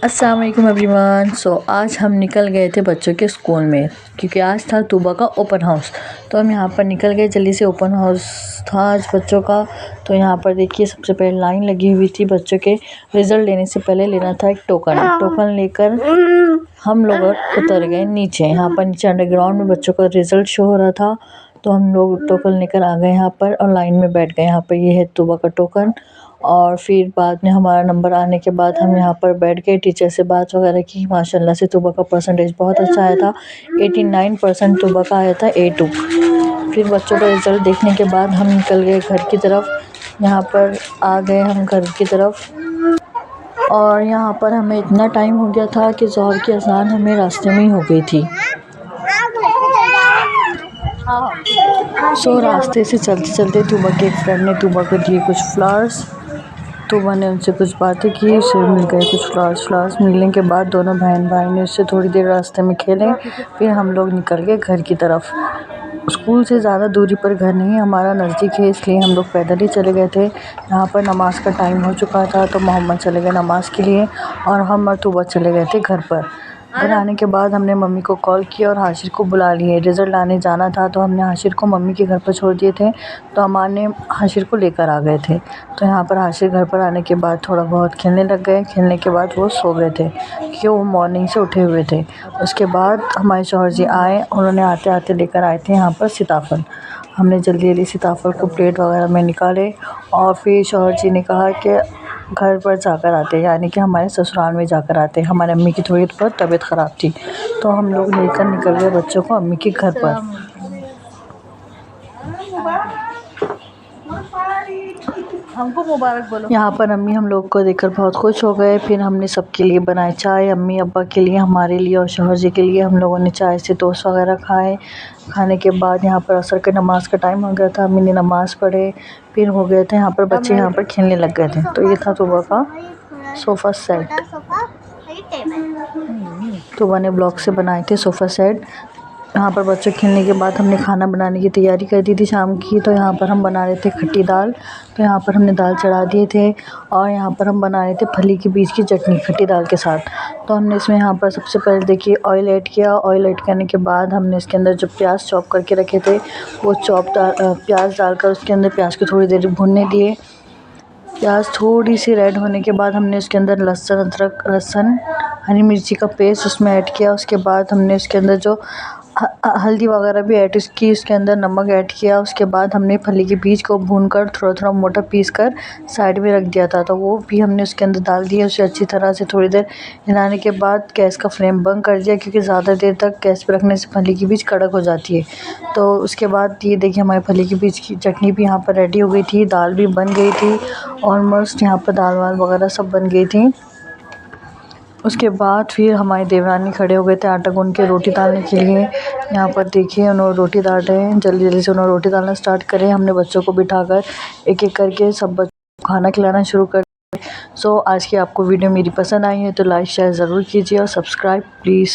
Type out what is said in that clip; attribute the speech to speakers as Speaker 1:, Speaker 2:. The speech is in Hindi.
Speaker 1: अस्सलाम वालेकुम एवरीवन। आज हम निकल गए थे बच्चों के स्कूल में, क्योंकि आज था तूबा का ओपन हाउस। तो हम यहाँ पर निकल गए जल्दी से। ओपन हाउस था आज बच्चों का। तो यहाँ पर देखिए सबसे पहले लाइन लगी हुई थी। बच्चों के रिज़ल्ट लेने से पहले लेना था एक टोकन लेकर हम लोग उतर गए नीचे। यहाँ पर नीचे अंडरग्राउंड में बच्चों का रिज़ल्ट शो हो रहा था। तो हम लोग टोकन लेकर आ गए यहाँ पर और लाइन में बैठ गए। यहाँ पर ये है तूबा का टोकन। और फिर बाद में हमारा नंबर आने के बाद हम यहाँ पर बैठ गए, टीचर से बात वगैरह की। माशाल्लाह से तूबा का परसेंटेज बहुत अच्छा आया था। 89% तूबा का आया था, A2। फिर बच्चों का रिज़ल्ट देखने के बाद हम निकल गए घर की तरफ। यहाँ पर आ गए हम घर की तरफ और यहाँ पर हमें इतना टाइम हो गया था कि ज़ोहर की अज़ान हमें रास्ते में ही हो गई थी। रास्ते से चलते चलते तूबा के एक फ्रेंड ने तूबा को दिए कुछ फ्लावर्स। तूबा ने उनसे कुछ बातें की, उसे मिल गए कुछ फ्लावर्स मिलने के बाद दोनों बहन भाई ने उससे थोड़ी देर रास्ते में खेले। फिर हम लोग निकल गए घर की तरफ। स्कूल से ज़्यादा दूरी पर घर नहीं, हमारा नज़दीक है, इसलिए हम लोग पैदल ही चले गए थे। यहाँ पर नमाज़ का टाइम हो चुका था तो मोहम्मद चले गए नमाज़ के लिए और हम और तूबा चले गए थे घर पर। घर आने के बाद हमने मम्मी को कॉल किया और हाशिर को बुला लिए। रिज़ल्ट लाने जाना था तो हमने हाशिर को मम्मी के घर पर छोड़ दिए थे। तो अमान ने हाशिर को लेकर आ गए थे। तो यहाँ पर हाशिर घर पर आने के बाद थोड़ा बहुत खेलने लग गए। खेलने के बाद वो सो गए थे क्योंकि वो मॉर्निंग से उठे हुए थे। उसके बाद हमारे शौहर जी आए, उन्होंने आते आते लेकर आए थे यहाँ पर सीताफल। हमने जल्दी जल्दी सीताफल को प्लेट वगैरह में निकाले और फिर शौहर जी ने कहा कि घर पर जाकर आते, यानी कि हमारे ससुराल में जाकर आते। हमारे अम्मी की थोड़ी बहुत तबीयत ख़राब थी तो हम लोग लेकर निकल गए बच्चों को अम्मी के घर पर। हमको मुबारक बोलो। यहाँ पर अम्मी हम लोग को देखकर बहुत खुश हो गए। फिर हमने सबके लिए बनाए चाय, अम्मी अब्बा के लिए, हमारे लिए और शौहर जी के लिए। हम लोगों ने चाय से टोस्ट वगैरह खाए। खाने के बाद यहाँ पर असर के नमाज़ का टाइम हो गया था, अम्मी ने नमाज़ पढ़े। फिर हो गए थे यहाँ पर बच्चे यहाँ पर खेलने लग गए थे। तो ये था तूबा का सोफ़ा सेट। तूबा ने ब्लॉक से बनाए थे सोफ़ा सेट। यहाँ पर बच्चों खेलने के बाद हमने खाना बनाने की तैयारी कर दी थी शाम की। तो यहाँ पर हम बना रहे थे खट्टी दाल। तो यहाँ पर हमने दाल चढ़ा दिए थे और यहाँ पर हम बना रहे थे फली के बीज की चटनी खट्टी दाल के साथ। तो हमने इसमें यहाँ पर सबसे पहले देखिए ऑयल ऐड किया। ऑयल ऐड करने के बाद हमने इसके अंदर जो प्याज चॉप करके रखे थे वो प्याज डालकर उसके अंदर प्याज को थोड़ी देर भूनने दिए। प्याज थोड़ी सी रेड होने के बाद हमने उसके अंदर लहसुन हरी मिर्ची का पेस्ट उसमें ऐड किया। उसके बाद हमने उसके अंदर जो हल्दी वगैरह भी ऐड की, उसके अंदर नमक ऐड किया। उसके बाद हमने फली के बीज को भूनकर थोड़ा थोड़ा मोटा पीस कर साइड में रख दिया था। तो वो भी हमने उसके अंदर डाल दिया। उसे अच्छी तरह से थोड़ी देर हिलाने के बाद गैस का फ्लेम बंद कर दिया, क्योंकि ज़्यादा देर तक गैस पर रखने से फली की बीज कड़क हो जाती है। तो उसके बाद ये देखिए हमारी फली की बीज की चटनी भी यहाँ पर रेडी हो गई थी। दाल भी बन गई थी ऑलमोस्ट। यहाँ पर दाल वाल वगैरह सब बन गई थी। उसके बाद फिर हमारे देवरानी खड़े हो गए थे आटा गूंद के रोटी डालने के लिए। यहाँ पर देखिए उन्होंने रोटी डाल रहे हैं, जल्दी जल्दी से उन्होंने रोटी डालना स्टार्ट करें। हमने बच्चों को बिठाकर एक एक करके सब बच्चों को खाना खिलाना शुरू कर दिया। आज की आपको वीडियो मेरी पसंद आई है तो लाइक शेयर ज़रूर कीजिए और सब्सक्राइब प्लीज़।